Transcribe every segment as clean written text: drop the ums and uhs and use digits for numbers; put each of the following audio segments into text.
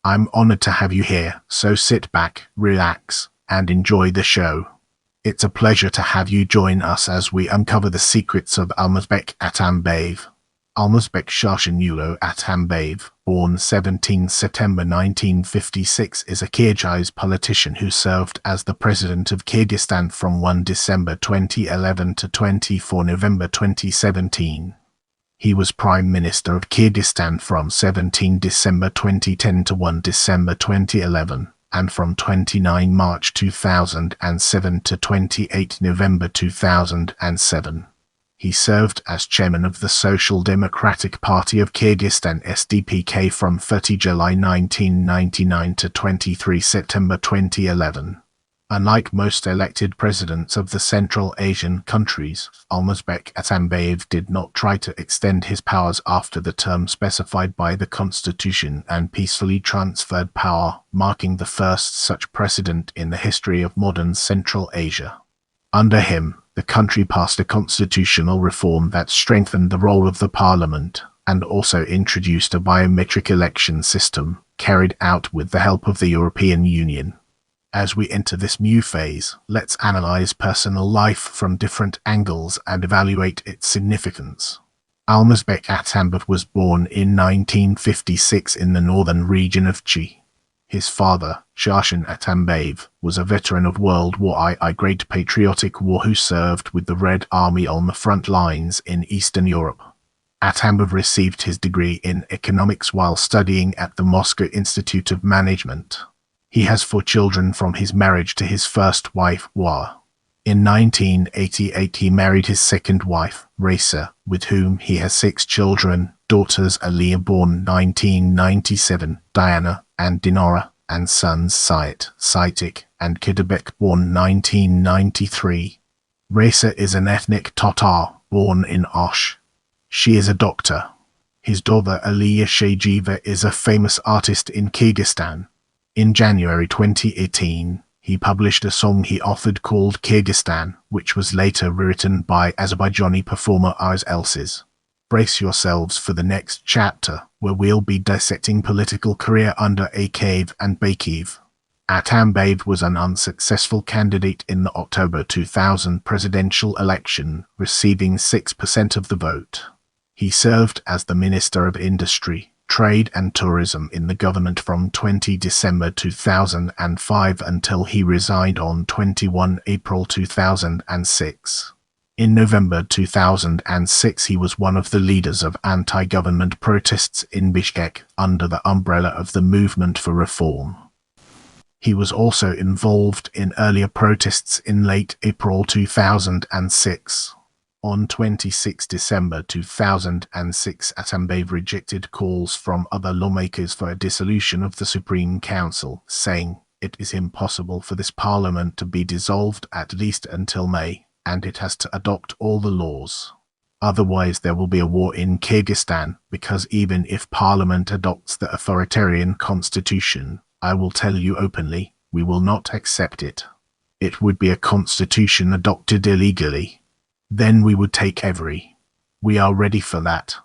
I'm honored to have you here, so sit back, relax, and enjoy the show. It's a pleasure to have you join us as we uncover the secrets of Almazbek Atambayev. Almazbek Sharshen uulu Atambayev, born 17 September 1956, is a Kyrgyz politician who served as the President of Kyrgyzstan from 1 December 2011 to 24 November 2017. He was Prime Minister of Kyrgyzstan from 17 December 2010 to 1 December 2011, and from 29 March 2007 to 28 November 2007. He served as chairman of the Social Democratic Party of Kyrgyzstan SDPK from 30 July 1999 to 23 September 2011. Unlike most elected presidents of the Central Asian countries, Almazbek Atambayev did not try to extend his powers after the term specified by the constitution and peacefully transferred power, marking the first such precedent in the history of modern Central Asia. Under him, the country passed a constitutional reform that strengthened the role of the parliament, and also introduced a biometric election system, carried out with the help of the European Union. As we enter this new phase, let's analyze personal life from different angles and evaluate its significance. Almazbek Atambayev was born in 1956 in the northern region of Kyrgyz. His father, Sharshen Atambayev, was a veteran of World War I, Great Patriotic War, who served with the Red Army on the front lines in Eastern Europe. Atambayev received his degree in economics while studying at the Moscow Institute of Management. He has 4 children from his marriage to his first wife, Wa. In 1988 he married his second wife, Raisa, with whom he has 6 children, daughters Aliyah born 1997, Diana, and Dinara, and sons Sayet, Saitik, and Kidabek born 1993. Raisa is an ethnic Tatar, born in Osh. She is a doctor. His daughter Aliyah Shajiva is a famous artist in Kyrgyzstan. In January 2018, he published a song he authored called Kyrgyzstan, which was later rewritten by Azerbaijani performer Oz Elsiz. Brace yourselves for the next chapter, where we'll be dissecting political career under Akayev and Bakiyev. Atambayev was an unsuccessful candidate in the October 2000 presidential election, receiving 6% of the vote. He served as the Minister of Industry, Trade and Tourism in the government from 20 December 2005 until he resigned on 21 April 2006. In November 2006 he was one of the leaders of anti-government protests in Bishkek under the umbrella of the Movement for Reform. He was also involved in earlier protests in late April 2006. On 26 December 2006, Atambayev rejected calls from other lawmakers for a dissolution of the Supreme Council, saying, "It is impossible for this parliament to be dissolved at least until May, and it has to adopt all the laws. Otherwise there will be a war in Kyrgyzstan, because even if parliament adopts the authoritarian constitution, I will tell you openly, we will not accept it. It would be a constitution adopted illegally. Then we would take every. We are ready for that."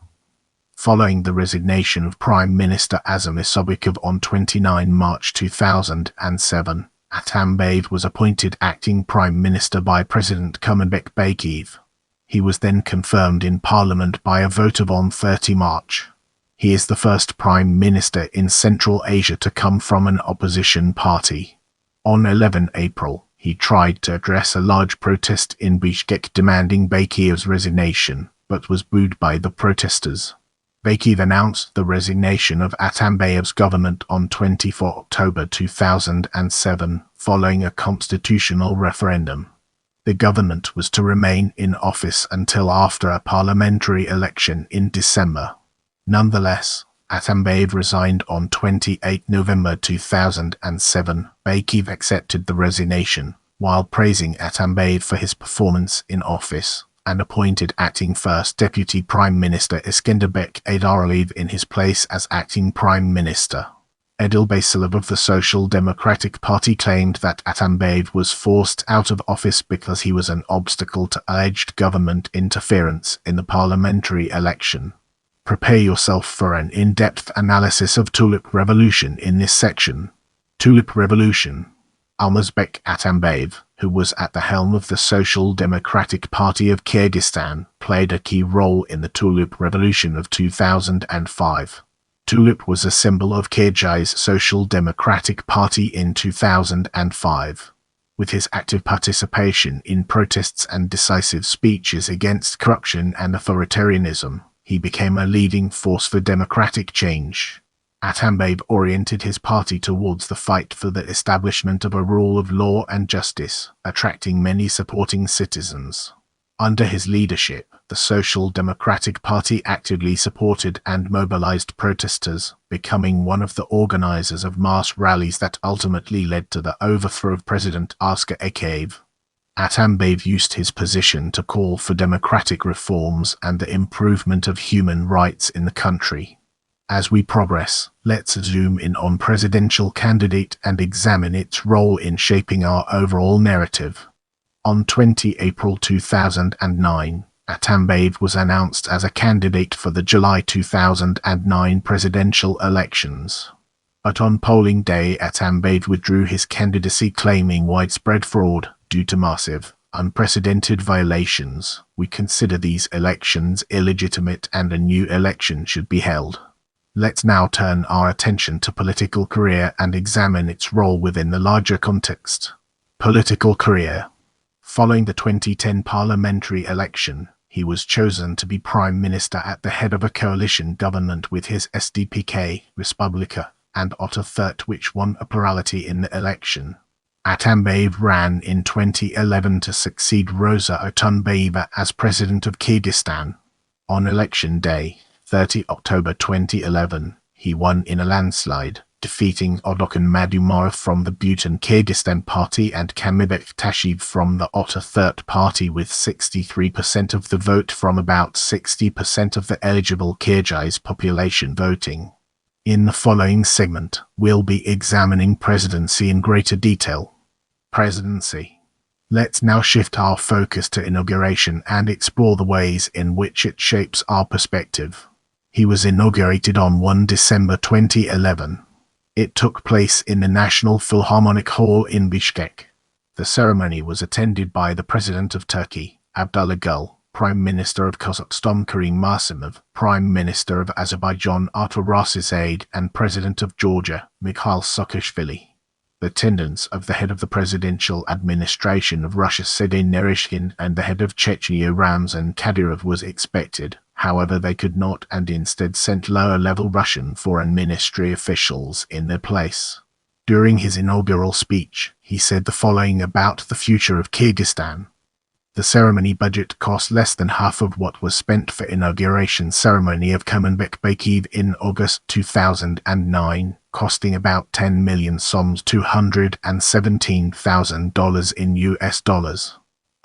Following the resignation of Prime Minister Almazbek on 29 March 2007, Atambayev was appointed acting Prime Minister by President Almazbek Bakiyev. He was then confirmed in Parliament by a vote of on 30 March. He is the first Prime Minister in Central Asia to come from an opposition party. On 11 April, he tried to address a large protest in Bishkek demanding Bakiyev's resignation, but was booed by the protesters. Bakiyev announced the resignation of Atambayev's government on 24 October 2007, following a constitutional referendum. The government was to remain in office until after a parliamentary election in December. Nonetheless, Atambayev resigned on 28 November 2007. Bakiyev accepted the resignation, while praising Atambayev for his performance in office, and appointed acting First Deputy Prime Minister Iskenderbek Adaraliyev in his place as acting Prime Minister. Edil Basilov of the Social Democratic Party claimed that Atambayev was forced out of office because he was an obstacle to alleged government interference in the parliamentary election. Prepare yourself for an in-depth analysis of Tulip Revolution in this section. Tulip Revolution. Almazbek Atambayev, who was at the helm of the Social Democratic Party of Kyrgyzstan, played a key role in the Tulip Revolution of 2005. Tulip was a symbol of Kyrgyz Social Democratic Party in 2005. With his active participation in protests and decisive speeches against corruption and authoritarianism, he became a leading force for democratic change. Atambayev oriented his party towards the fight for the establishment of a rule of law and justice, attracting many supporting citizens. Under his leadership, the Social Democratic Party actively supported and mobilized protesters, becoming one of the organizers of mass rallies that ultimately led to the overthrow of President Almazbek. Atambayev used his position to call for democratic reforms and the improvement of human rights in the country. As we progress, let's zoom in on presidential candidate and examine its role in shaping our overall narrative. On 20 April 2009, Atambayev was announced as a candidate for the July 2009 presidential elections. But on polling day, Atambayev withdrew his candidacy, claiming widespread fraud due to massive, unprecedented violations. We consider these elections illegitimate and a new election should be held. Let's now turn our attention to political career and examine its role within the larger context. Political career. Following the 2010 parliamentary election, he was chosen to be Prime Minister at the head of a coalition government with his SDPK, Respublika, and Atathurt, which won a plurality in the election. Atambayev ran in 2011 to succeed Rosa Otunbayeva as President of Kyrgyzstan. On election day, 30 October 2011, he won in a landslide, defeating Odokhan Madumarov from the Bhutan Kyrgyzstan Party and Kamibek Tashiv from the Atathurt Party with 63% of the vote from about 60% of the eligible Kyrgyz population voting. In the following segment, we'll be examining presidency in greater detail. Presidency. Let's now shift our focus to inauguration and explore the ways in which it shapes our perspective. He was inaugurated on 1 December 2011. It took place in the National Philharmonic Hall in Bishkek. The ceremony was attended by the President of Turkey, Abdullah Gül, Prime Minister of Kazakhstan Karim Masimov, Prime Minister of Azerbaijan Artur Rasizade, and President of Georgia, Mikhail Saakashvili. The attendance of the head of the presidential administration of Russia Sergei Naryshkin and the head of Chechnya Ramzan Kadyrov was expected. However, they could not and instead sent lower-level Russian foreign ministry officials in their place. During his inaugural speech, he said the following about the future of Kyrgyzstan. The ceremony budget cost less than half of what was spent for inauguration ceremony of Almazbek in August 2009, costing about 10 million soms $217,000 in US dollars.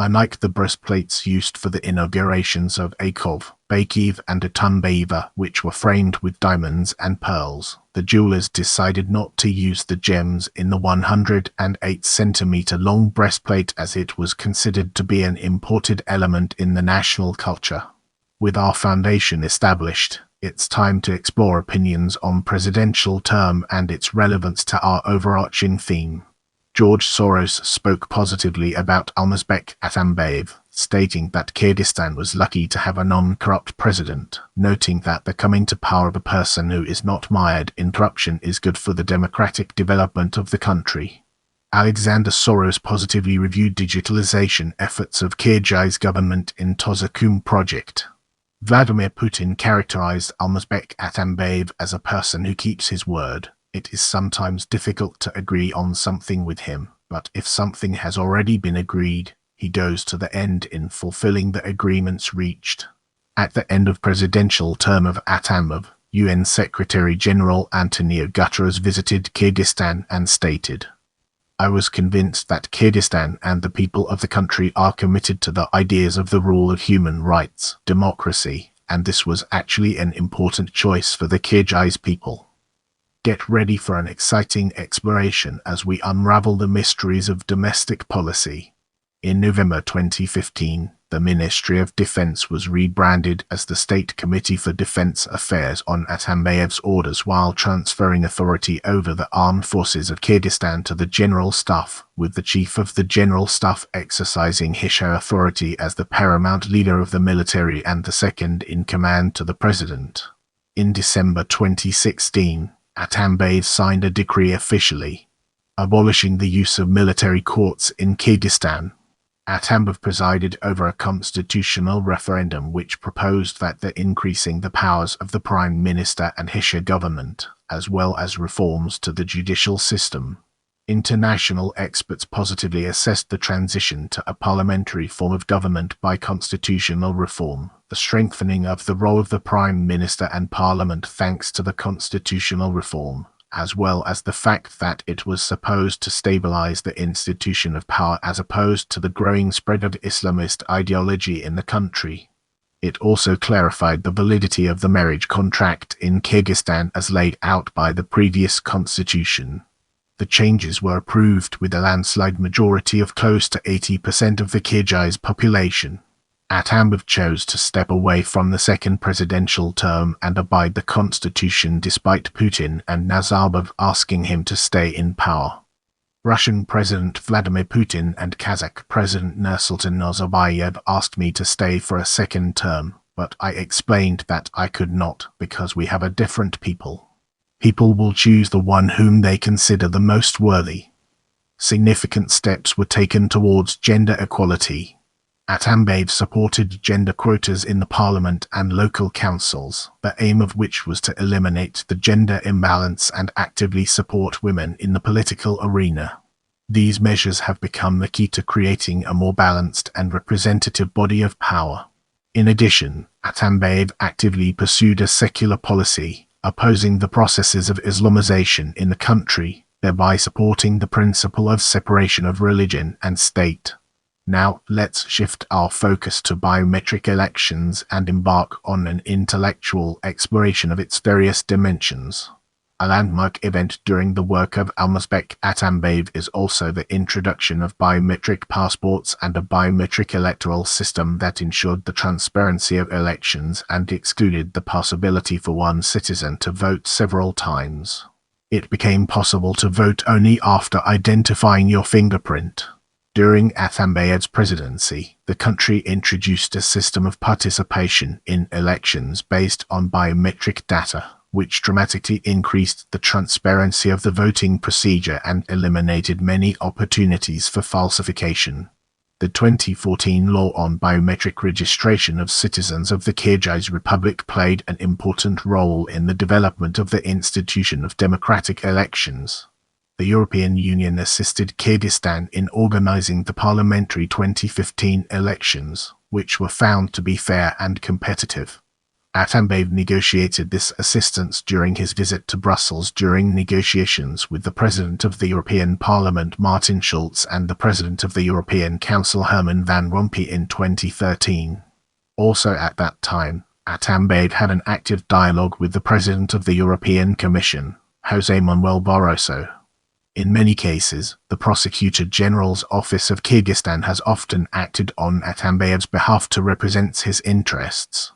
Unlike the breastplates used for the inaugurations of Akov, Bakiv and Atambayeva, which were framed with diamonds and pearls, the jewelers decided not to use the gems in the 108-centimeter-long breastplate as it was considered to be an imported element in the national culture. With our foundation established, it's time to explore opinions on presidential term and its relevance to our overarching theme. George Soros spoke positively about Almazbek Atambayev, stating that Kyrgyzstan was lucky to have a non-corrupt president, noting that the coming to power of a person who is not mired in corruption is good for the democratic development of the country. Alexander Soros positively reviewed digitalization efforts of Kyrgyz government in Tozakum project. Vladimir Putin characterized Almazbek Atambayev as a person who keeps his word. It is sometimes difficult to agree on something with him, but if something has already been agreed, he goes to the end in fulfilling the agreements reached. At the end of presidential term of Atambayev, UN Secretary-General Antonio Guterres visited Kyrgyzstan and stated, "I was convinced that Kyrgyzstan and the people of the country are committed to the ideas of the rule of human rights, democracy, and this was actually an important choice for the Kyrgyz people." Get ready for an exciting exploration as we unravel the mysteries of domestic policy. In November 2015, The Ministry of Defense was rebranded as the State Committee for Defense Affairs on Atambayev's orders, while transferring authority over the armed forces of Kyrgyzstan to the General Staff, with the Chief of the General Staff exercising his authority as the paramount leader of the military and the second-in-command to the President. In December 2016, Atambayev signed a decree officially abolishing the use of military courts in Kyrgyzstan. Atambayev presided over a constitutional referendum which proposed that the increasing the powers of the Prime Minister and his government, as well as reforms to the judicial system. International experts positively assessed the transition to a parliamentary form of government by constitutional reform, the strengthening of the role of the Prime Minister and Parliament thanks to the constitutional reform, as well as the fact that it was supposed to stabilize the institution of power as opposed to the growing spread of Islamist ideology in the country. It also clarified the validity of the marriage contract in Kyrgyzstan as laid out by the previous constitution. The changes were approved with a landslide majority of close to 80% of the Kyrgyz population. Atambayev chose to step away from the second presidential term and abide the constitution despite Putin and Nazarbayev asking him to stay in power. Russian President Vladimir Putin and Kazakh President Nursultan Nazarbayev asked me to stay for a second term, but I explained that I could not because we have a different people. People will choose the one whom they consider the most worthy. Significant steps were taken towards gender equality. Atambayev supported gender quotas in the parliament and local councils, the aim of which was to eliminate the gender imbalance and actively support women in the political arena. These measures have become the key to creating a more balanced and representative body of power. In addition, Atambayev actively pursued a secular policy, opposing the processes of Islamization in the country, thereby supporting the principle of separation of religion and state. Now, let's shift our focus to biometric elections and embark on an intellectual exploration of its various dimensions. A landmark event during the work of Almazbek Atambayev is also the introduction of biometric passports and a biometric electoral system that ensured the transparency of elections and excluded the possibility for one citizen to vote several times. It became possible to vote only after identifying your fingerprint. During Atambayev's presidency, the country introduced a system of participation in elections based on biometric data, which dramatically increased the transparency of the voting procedure and eliminated many opportunities for falsification. The 2014 law on biometric registration of citizens of the Kyrgyz Republic played an important role in the development of the institution of democratic elections. The European Union assisted Kyrgyzstan in organizing the parliamentary 2015 elections, which were found to be fair and competitive. Atambayev negotiated this assistance during his visit to Brussels during negotiations with the President of the European Parliament Martin Schulz and the President of the European Council Herman Van Rompuy in 2013. Also at that time, Atambayev had an active dialogue with the President of the European Commission, José Manuel Barroso. In many cases, the Prosecutor General's Office of Kyrgyzstan has often acted on Atambayev's behalf to represent his interests.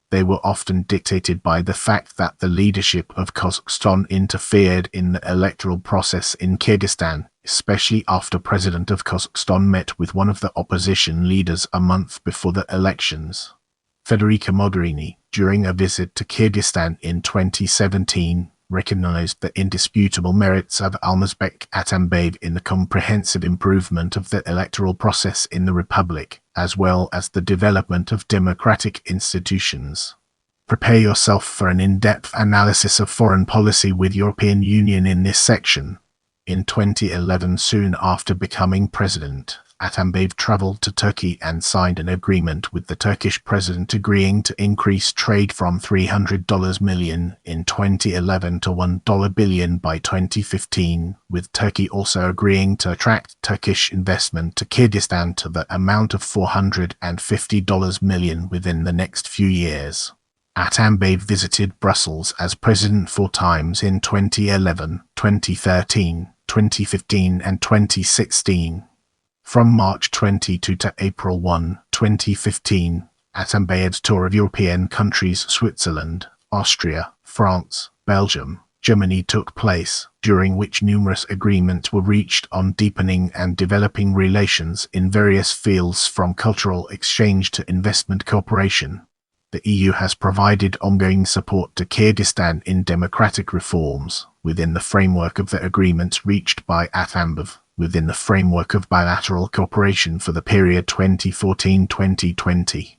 They were often dictated by the fact that the leadership of Kazakhstan interfered in the electoral process in Kyrgyzstan, especially after President of Kazakhstan met with one of the opposition leaders a month before the elections. Federica Mogherini, during a visit to Kyrgyzstan in 2017, recognized the indisputable merits of Almazbek Atambayev in the comprehensive improvement of the electoral process in the Republic, as well as the development of democratic institutions. Prepare yourself for an in-depth analysis of foreign policy with European Union in this section. In 2011, soon after becoming president, Atambayev traveled to Turkey and signed an agreement with the Turkish president agreeing to increase trade from $300 million in 2011 to $1 billion by 2015, with Turkey also agreeing to attract Turkish investment to Kyrgyzstan to the amount of $450 million within the next few years. Atambayev visited Brussels as president 4 times in 2011, 2013, 2015 and 2016. From March 22 to April 1, 2015, Atambayev's tour of European countries Switzerland, Austria, France, Belgium, Germany took place, during which numerous agreements were reached on deepening and developing relations in various fields from cultural exchange to investment cooperation. The EU has provided ongoing support to Kyrgyzstan in democratic reforms, within the framework of the agreements reached by Atambayev, within the framework of bilateral cooperation for the period 2014-2020.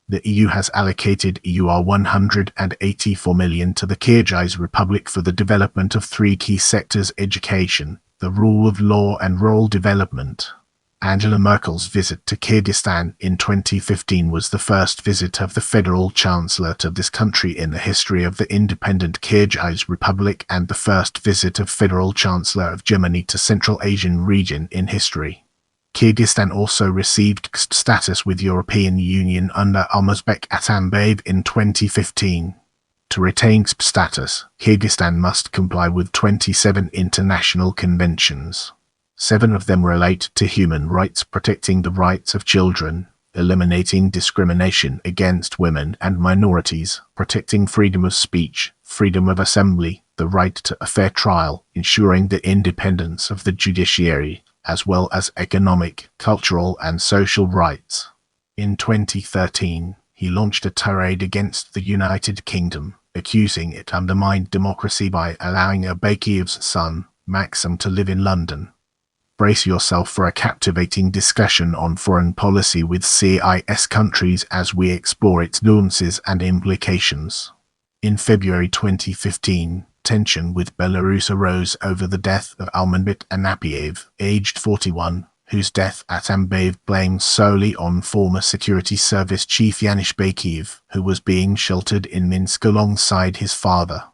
The EU has allocated EUR 184 million to the Kyrgyz Republic for the development of three key sectors: education, the rule of law and rural development. Angela Merkel's visit to Kyrgyzstan in 2015 was the first visit of the federal chancellor to this country in the history of the independent Kyrgyz Republic and the first visit of federal chancellor of Germany to Central Asian region in history. Kyrgyzstan also received status with European Union under Almazbek Atambayev in 2015. To retain status, Kyrgyzstan must comply with 27 international conventions. 7 of them relate to human rights, protecting the rights of children, eliminating discrimination against women and minorities, protecting freedom of speech, freedom of assembly, the right to a fair trial, ensuring the independence of the judiciary, as well as economic, cultural and social rights. In 2013, he launched a tirade against the United Kingdom, accusing it undermined democracy by allowing Atambayev's son, Maxim, to live in London. Brace yourself for a captivating discussion on foreign policy with CIS countries as we explore its nuances and implications. In February 2015, tension with Belarus arose over the death of Almazbek Atambayev, aged 41, whose death Atambayev blamed solely on former Security Service Chief Yanush Bakiyev, who was being sheltered in Minsk alongside his father.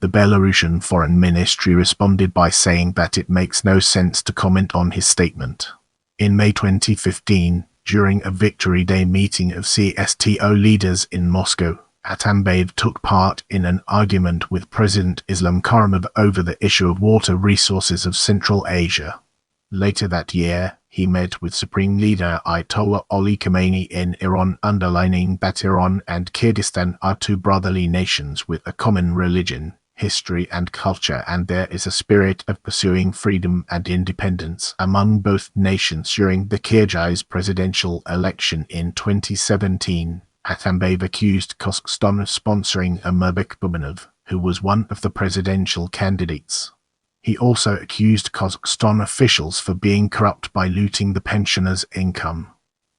The Belarusian Foreign Ministry responded by saying that it makes no sense to comment on his statement. In May 2015, during a Victory Day meeting of CSTO leaders in Moscow, Atambayev took part in an argument with President Islam Karimov over the issue of water resources of Central Asia. Later that year, he met with Supreme Leader Ayatollah Ali Khamenei in Iran, underlining that Iran and Kyrgyzstan are two brotherly nations with a common religion, history and culture, and there is a spirit of pursuing freedom and independence among both nations. During the Kyrgyz presidential election in 2017, Atambayev accused Kazakhstan of sponsoring Almazbek Atambayev, who was one of the presidential candidates. He also accused Kazakhstan officials for being corrupt by looting the pensioners' income.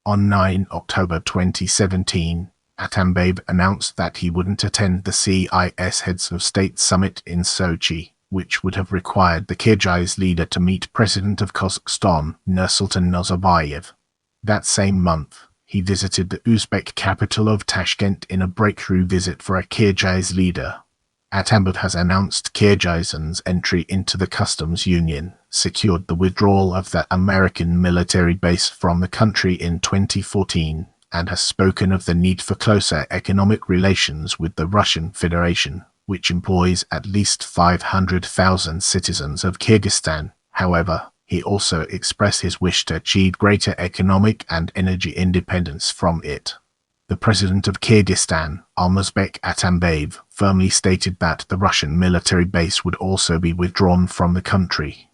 On 9 October 2017, Atambayev announced that he wouldn't attend the CIS Heads of State Summit in Sochi, which would have required the Kyrgyz leader to meet President of Kazakhstan, Nursultan Nazarbayev. That same month, he visited the Uzbek capital of Tashkent in a breakthrough visit for a Kyrgyz leader. Atambayev has announced Kyrgyzstan's entry into the customs union, secured the withdrawal of the American military base from the country in 2014, and has spoken of the need for closer economic relations with the Russian Federation, which employs at least 500,000 citizens of Kyrgyzstan. However, he also expressed his wish to achieve greater economic and energy independence from it. The President of Kyrgyzstan, Almazbek Atambayev, firmly stated that the Russian military base would also be withdrawn from the country.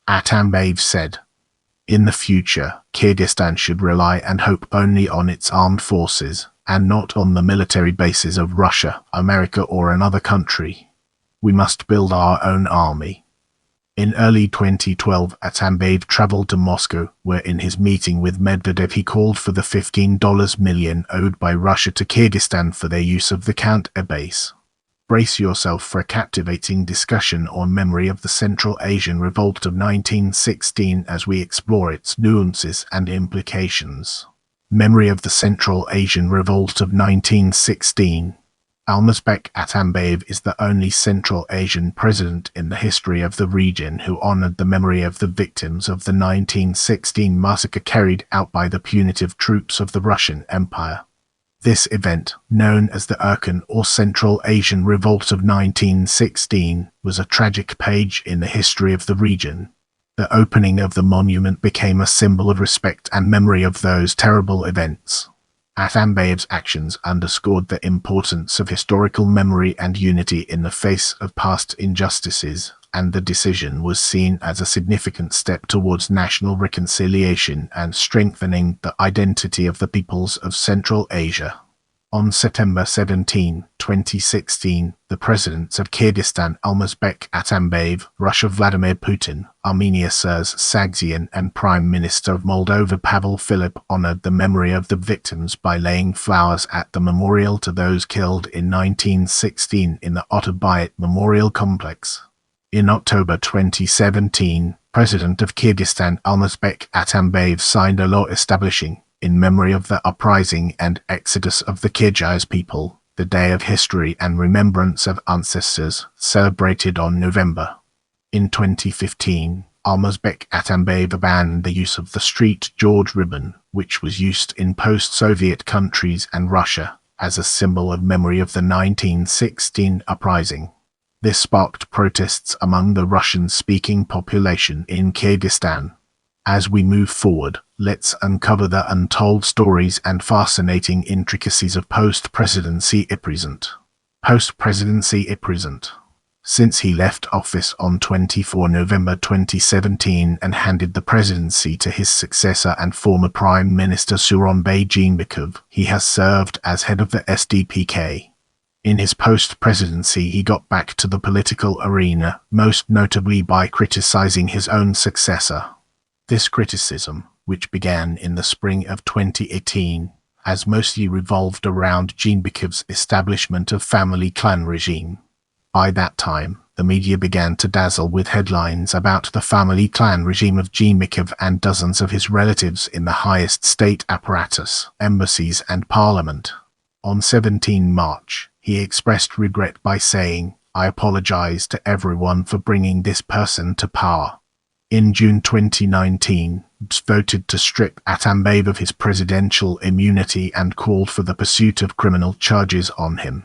Atambayev said, "In the future, Kyrgyzstan should rely and hope only on its armed forces, and not on the military bases of Russia, America or another country. We must build our own army." In early 2012, Atambayev traveled to Moscow, where in his meeting with Medvedev he called for the $15 million owed by Russia to Kyrgyzstan for their use of the counter base. Brace yourself for a captivating discussion on memory of the Central Asian Revolt of 1916 as we explore its nuances and implications. Memory of the Central Asian Revolt of 1916. Almazbek Atambayev is the only Central Asian president in the history of the region who honored the memory of the victims of the 1916 massacre carried out by the punitive troops of the Russian Empire. This event, known as the Urken or Central Asian Revolt of 1916, was a tragic page in the history of the region. The opening of the monument became a symbol of respect and memory of those terrible events. Atambayev's actions underscored the importance of historical memory and unity in the face of past injustices, and the decision was seen as a significant step towards national reconciliation and strengthening the identity of the peoples of Central Asia. On September 17, 2016, the Presidents of Kyrgyzstan Almazbek Atambayev, Russia Vladimir Putin, Armenia Serge Sargsyan, and Prime Minister of Moldova Pavel Filip honored the memory of the victims by laying flowers at the memorial to those killed in 1916 in the Atambayev Memorial Complex. In October 2017, President of Kyrgyzstan Almazbek Atambayev signed a law establishing, in memory of the uprising and exodus of the Kyrgyz people, the Day of History and Remembrance of Ancestors, celebrated on November. In 2015, Almazbek Atambayev banned the use of the Street George ribbon, which was used in post-Soviet countries and Russia, as a symbol of memory of the 1916 uprising. This sparked protests among the Russian-speaking population in Kyrgyzstan. As we move forward, let's uncover the untold stories and fascinating intricacies of post-presidency present. Post-presidency present. Since he left office on 24 November 2017 and handed the presidency to his successor and former Prime Minister Sooronbay Jeenbekov, he has served as head of the SDPK. In his post-presidency, he got back to the political arena, most notably by criticizing his own successor. This criticism, which began in the spring of 2018, has mostly revolved around Jeenbekov's establishment of family clan regime. By that time, the media began to dazzle with headlines about the family clan regime of Jeenbekov and dozens of his relatives in the highest state apparatus, embassies and parliament. On 17 March, he expressed regret by saying, "I apologize to everyone for bringing this person to power." In June 2019, voted to strip Atambayev of his presidential immunity and called for the pursuit of criminal charges on him.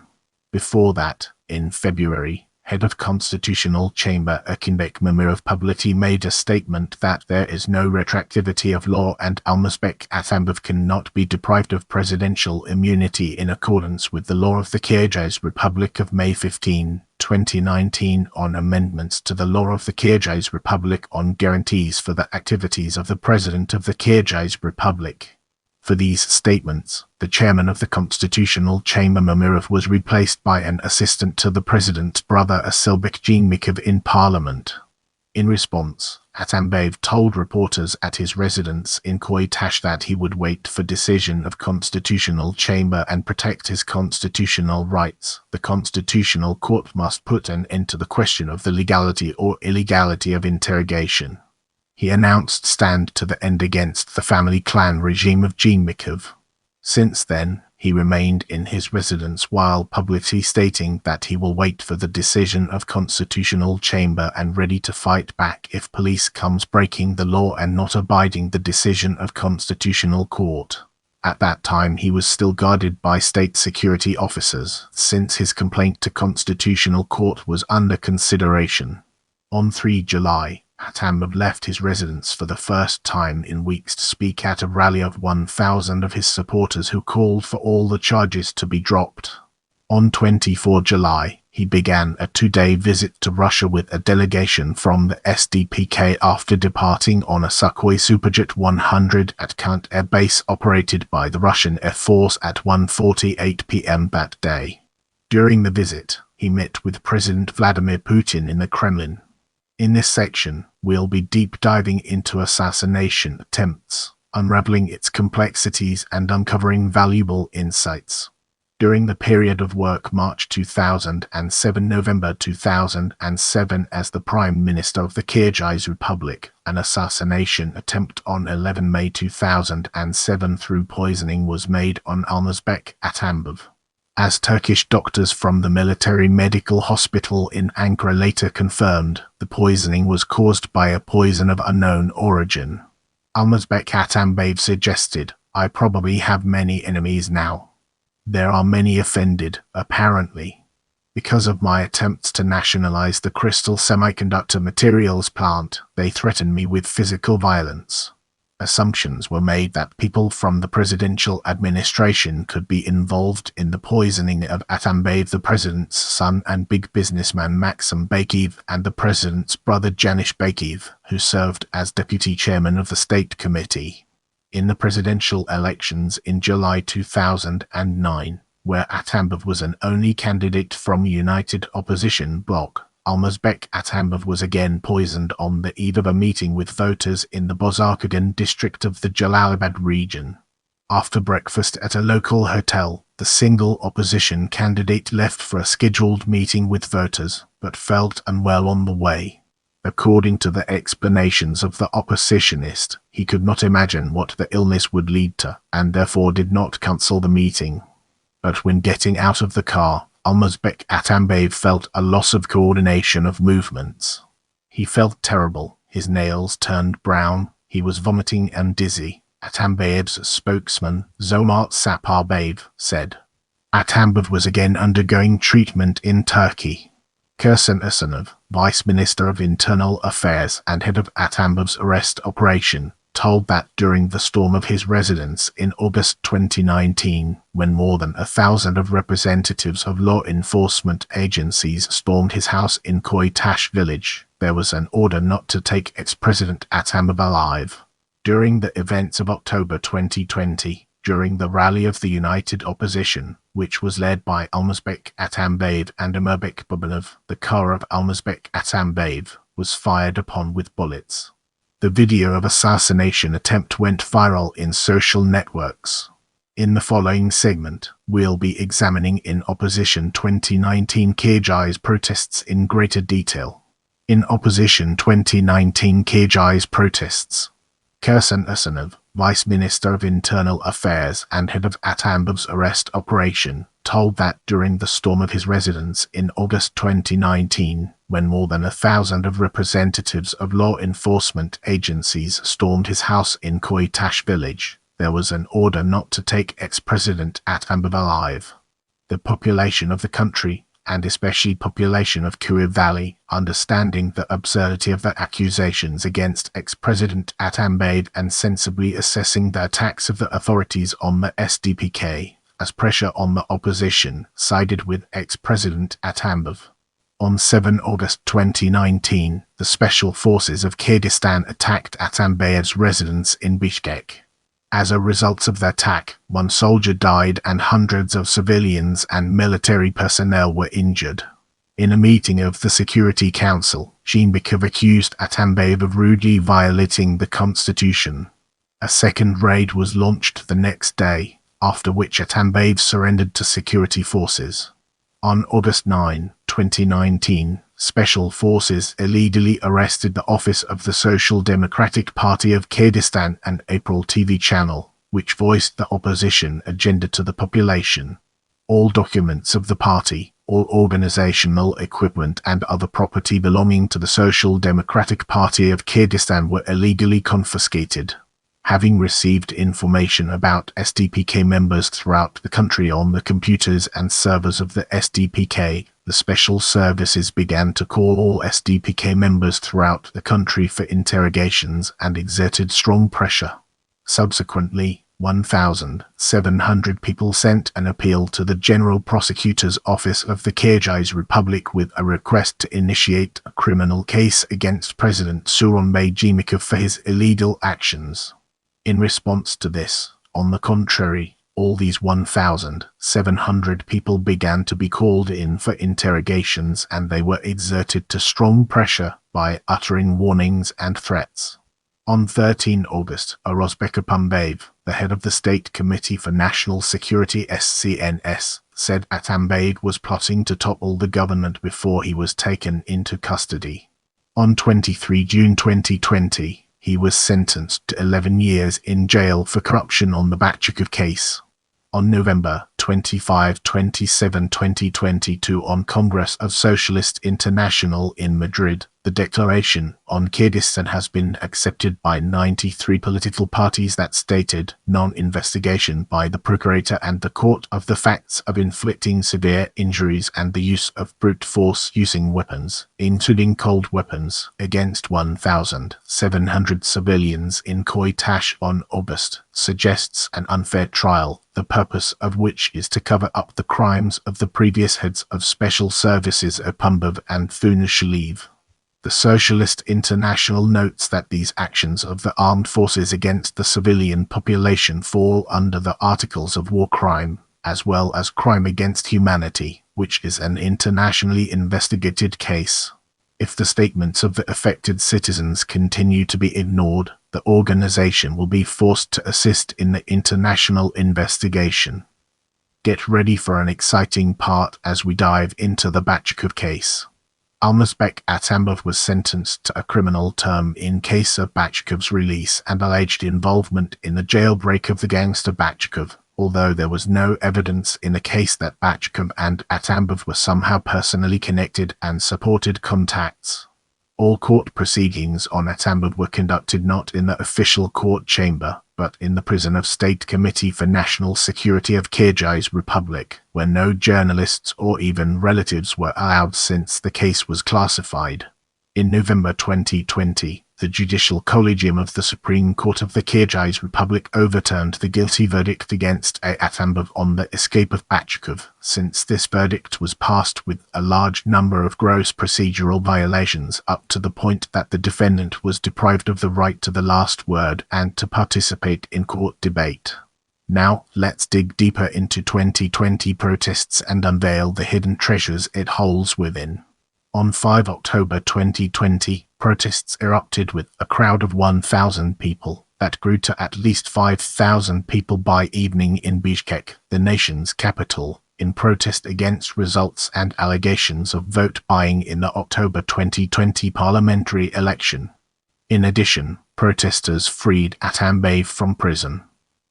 Before that, in February, head of Constitutional Chamber Erkinbek Mamirov publicly made a statement that there is no retroactivity of law and Almazbek Atambayev cannot be deprived of presidential immunity in accordance with the law of the Kyrgyz Republic of May 15, 2019 on amendments to the law of the Kyrgyz Republic on guarantees for the activities of the President of the Kyrgyz Republic. For these statements, the chairman of the Constitutional Chamber Mamirov was replaced by an assistant to the president's brother Almazbek Jeenbekov in parliament. In response, Atambayev told reporters at his residence in Koytash that he would wait for decision of Constitutional Chamber and protect his constitutional rights. The Constitutional Court must put an end to the question of the legality or illegality of interrogation. He announced stand to the end against the family clan regime of Jeenbekov. Since then, he remained in his residence while publicly stating that he will wait for the decision of Constitutional Chamber and ready to fight back if police comes breaking the law and not abiding the decision of Constitutional Court. At that time he was still guarded by state security officers, since his complaint to Constitutional Court was under consideration. On 3 July, Atambayev left his residence for the first time in weeks to speak at a rally of 1,000 of his supporters who called for all the charges to be dropped. On 24 July, he began a two-day visit to Russia with a delegation from the SDPK after departing on a Sukhoi Superjet 100 at Kant Air Base operated by the Russian Air Force at 1:48 p.m. that day. During the visit, he met with President Vladimir Putin in the Kremlin. In this section, we'll be deep diving into assassination attempts, unraveling its complexities and uncovering valuable insights. During the period of work March 2007 November 2007 as the Prime Minister of the Kyrgyz Republic, an assassination attempt on 11 May 2007 through poisoning was made on Almazbek Atambayev. As Turkish doctors from the military medical hospital in Ankara later confirmed, the poisoning was caused by a poison of unknown origin. Almazbek Atambayev suggested, "I probably have many enemies now. There are many offended, apparently. Because of my attempts to nationalize the crystal semiconductor materials plant, they threatened me with physical violence. Assumptions were made that people from the presidential administration could be involved in the poisoning of Atambayev, the president's son, and big businessman Maxim Bakiyev, and the president's brother Janish Bakiyev, who served as deputy chairman of the State Committee. In the presidential elections in July 2009, where Atambayev was an only candidate from United Opposition Bloc, Almazbek Atambayev was again poisoned on the eve of a meeting with voters in the Bozarkagan district of the Jalalabad region. After breakfast at a local hotel, the single opposition candidate left for a scheduled meeting with voters, but felt unwell on the way. According to the explanations of the oppositionist, he could not imagine what the illness would lead to, and therefore did not cancel the meeting. But when getting out of the car, Almazbek Atambayev felt a loss of coordination of movements. He felt terrible, his nails turned brown, he was vomiting and dizzy. Atambayev's spokesman, Zomart Saparbayev, said. Atambayev was again undergoing treatment in Turkey. Kyrgyz Asanov, Vice Minister of Internal Affairs and head of Atambayev's arrest operation, told that during the storm of his residence in August 2019, when more than 1,000 of representatives of law enforcement agencies stormed his house in Koytash village, there was an order not to take ex-President Atambayev alive. During the events of October 2020, during the rally of the United Opposition, which was led by Almazbek Atambayev and Almazbek Babanov, the car of Almazbek Atambayev was fired upon with bullets. The video of assassination attempt went viral in social networks. In the following segment, we'll be examining in opposition 2019 Kyrgyz protests in greater detail. In opposition 2019 Kyrgyz protests, Kyrgyz Asanov, Vice Minister of Internal Affairs and head of Atambayev's arrest operation, told that during the storm of his residence in August 2019, when more than 1,000 of representatives of law enforcement agencies stormed his house in Koytash village, there was an order not to take ex-President Atambayev alive. The population of the country, and especially population of Kyrgyz Valley, understanding the absurdity of the accusations against ex-President Atambayev and sensibly assessing the attacks of the authorities on the SDPK, as pressure on the opposition, sided with ex-President Atambayev. On 7 August 2019, the Special Forces of Kyrgyzstan attacked Atambayev's residence in Bishkek. As a result of the attack, 1 soldier died and hundreds of civilians and military personnel were injured. In a meeting of the Security Council, Zhembekov accused Atambayev of rudely violating the constitution. A second raid was launched the next day, after which Atambayev surrendered to security forces. On August 9, 2019, Special Forces illegally arrested the office of the Social Democratic Party of Kyrgyzstan and April TV channel, which voiced the opposition agenda to the population. All documents of the party, all organizational equipment and other property belonging to the Social Democratic Party of Kyrgyzstan were illegally confiscated. Having received information about SDPK members throughout the country on the computers and servers of the SDPK, the special services began to call all SDPK members throughout the country for interrogations and exerted strong pressure. Subsequently, 1,700 people sent an appeal to the General Prosecutor's Office of the Kyrgyz Republic with a request to initiate a criminal case against President Sooronbay Jeenbekov for his illegal actions. In response to this, on the contrary, all these 1,700 people began to be called in for interrogations and they were exerted to strong pressure by uttering warnings and threats. On 13 August, Almazbek Atambayev, the head of the State Committee for National Security (SCNS), said Atambayev was plotting to topple the government before he was taken into custody. On 23 June 2020, he was sentenced to 11 years in jail for corruption on the Bakchikov case. On November 25, 2022, on Congress of Socialist International in Madrid, The declaration on Kyrgyzstan has been accepted by 93 political parties that stated non-investigation by the procurator and the court of the facts of inflicting severe injuries and the use of brute force using weapons, including cold weapons, against 1,700 civilians in Koy-Tash on August, suggests an unfair trial, the purpose of which is to cover up the crimes of the previous heads of special services Atambayev and Funashaliyev. The Socialist International notes that these actions of the armed forces against the civilian population fall under the Articles of War crime, as well as crime against humanity, which is an internationally investigated case. If the statements of the affected citizens continue to be ignored, the organization will be forced to assist in the international investigation. Get ready for an exciting part as we dive into the Bachkov case. Almazbek Atambayev was sentenced to a criminal term in case of Bachkov's release and alleged involvement in the jailbreak of the gangster Bachkov, although there was no evidence in the case that Bachkov and Atambayev were somehow personally connected and supported contacts. All court proceedings on Atambayev were conducted not in the official court chamber, but in the prison of State Committee for National Security of Kyrgyz Republic, where no journalists or even relatives were allowed since the case was classified. In November 2020, the Judicial Collegium of the Supreme Court of the Kyrgyz Republic overturned the guilty verdict against Atambayev on the escape of Bachkov, since this verdict was passed with a large number of gross procedural violations up to the point that the defendant was deprived of the right to the last word and to participate in court debate. Now, let's dig deeper into 2020 protests and unveil the hidden treasures it holds within. On 5 October 2020, protests erupted with a crowd of 1,000 people that grew to at least 5,000 people by evening in Bishkek, the nation's capital, in protest against results and allegations of vote buying in the October 2020 parliamentary election. In addition, protesters freed Atambayev from prison.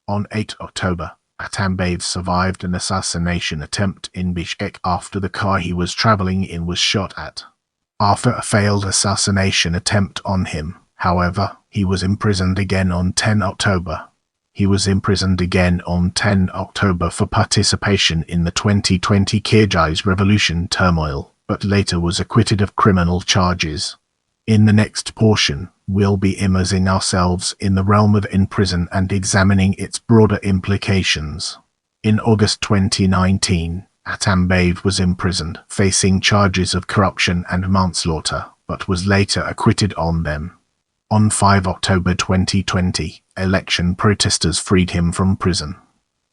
On 8 October, Atambayev survived an assassination attempt in Bishkek after the car he was traveling in was shot at. After a failed assassination attempt on him, however, he was imprisoned again on 10 October. He was imprisoned again on 10 October for participation in the 2020 Kyrgyz revolution turmoil, but later was acquitted of criminal charges. In the next portion, we'll be immersing ourselves in the realm of in prison and examining its broader implications. In August 2019, Atambayev was imprisoned, facing charges of corruption and manslaughter, but was later acquitted on them. On 5 October 2020, election protesters freed him from prison.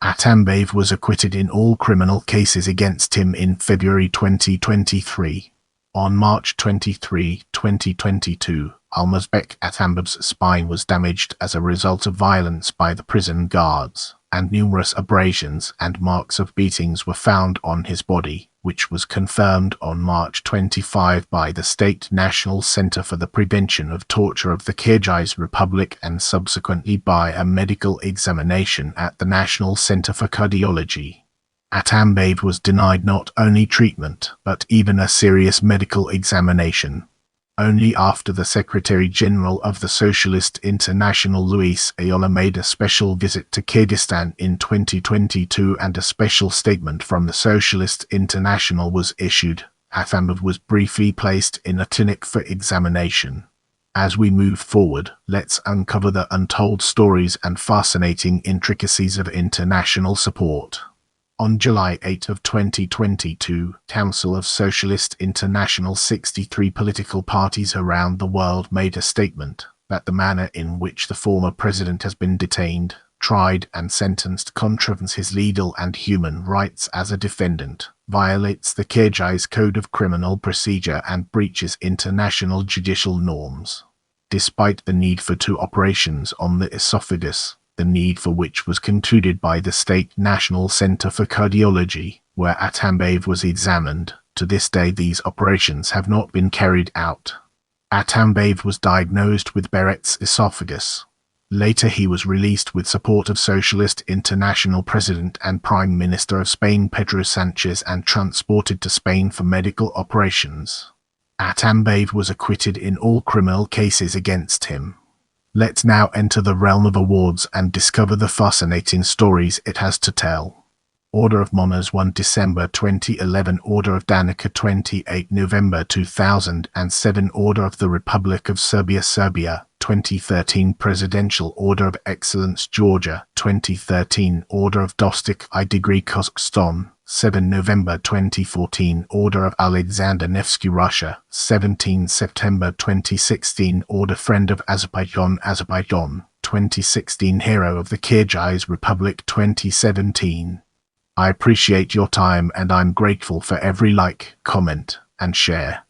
Atambayev was acquitted in all criminal cases against him in February 2023. On March 23, 2022, Almazbek Atambayev's spine was damaged as a result of violence by the prison guards, and numerous abrasions and marks of beatings were found on his body, which was confirmed on March 25 by the State National Center for the Prevention of Torture of the Kyrgyz Republic and subsequently by a medical examination at the National Center for Cardiology. Atambayev was denied not only treatment, but even a serious medical examination. Only after the Secretary-General of the Socialist International Luis Ayala made a special visit to Kyrgyzstan in 2022 and a special statement from the Socialist International was issued, Atambayev was briefly placed in a clinic for examination. As we move forward, let's uncover the untold stories and fascinating intricacies of international support. On July 8 of 2022, Council of Socialist International 63 political parties around the world made a statement that the manner in which the former president has been detained, tried and sentenced contravenes his legal and human rights as a defendant, violates the Kyrgyz Code of Criminal Procedure and breaches international judicial norms. Despite the need for 2 operations on the esophagus, the need for which was concluded by the State National Center for Cardiology, where Atambayev was examined, to this day these operations have not been carried out. Atambayev was diagnosed with Barrett's esophagus. Later he was released with support of Socialist International President and Prime Minister of Spain Pedro Sanchez and transported to Spain for medical operations. Atambayev was acquitted in all criminal cases against him. Let's now enter the realm of awards and discover the fascinating stories it has to tell. Order of Monarchs 1 December 2011, Order of Danica 28 November 2007, Order of the Republic of Serbia 2013, Presidential Order of Excellence Georgia 2013, Order of Dostik I Degree Kazakhstan 7 November 2014, Order of Alexander Nevsky Russia 17 September 2016, Order Friend of Azerbaijan 2016, Hero of the Kyrgyz Republic 2017. I appreciate your time and I'm grateful for every like, comment, and share.